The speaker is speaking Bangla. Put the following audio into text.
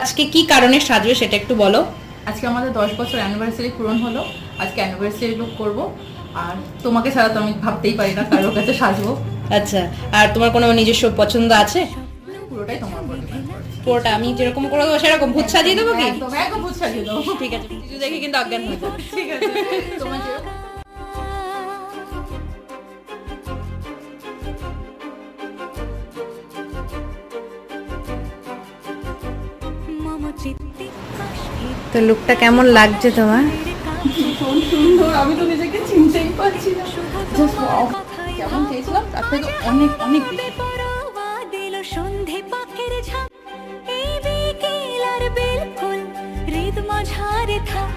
আজকে কি কারণে সাজবে সেটা একটু বলো। আজকে আমাদের 10 বছর অ্যানিভার্সারি পূরণ হলো। আজকে অ্যানিভার্সারি লুক করব। আর তোমাকে ছাড়া তো আমি ভাবতেই পারি না কারোর কাছে সাজবো। আচ্ছা, আর তোমার কোনো নিজস্ব পছন্দ আছে? পুরোটাই তোমার উপর ডিপেন্ড করছে। পুরোটা আমি যেরকম করে দেবো সেরকম ভূত সাজিয়ে দেবো কি? একদম একদম ভূত সাজিয়ে দাও। ঠিক আছে, কিছু দেখে কিন্তু অজ্ঞান হয়ে যাবে। ঠিক আছে, তোমার যেরকম। তো লুকটা কেমন লাগছে তোমার? ভীষণ সুন্দর, আমি তো নিজেকে চিনতেই পারছি না। জাস্ট ওয়াও, যেমন চেয়েছিলাম তার থেকে অনেক অনেক বেশি। সন্ধে পাখির ঝাঁক এই বিকেল আর বিলকুল হৃদ মাঝারে থাক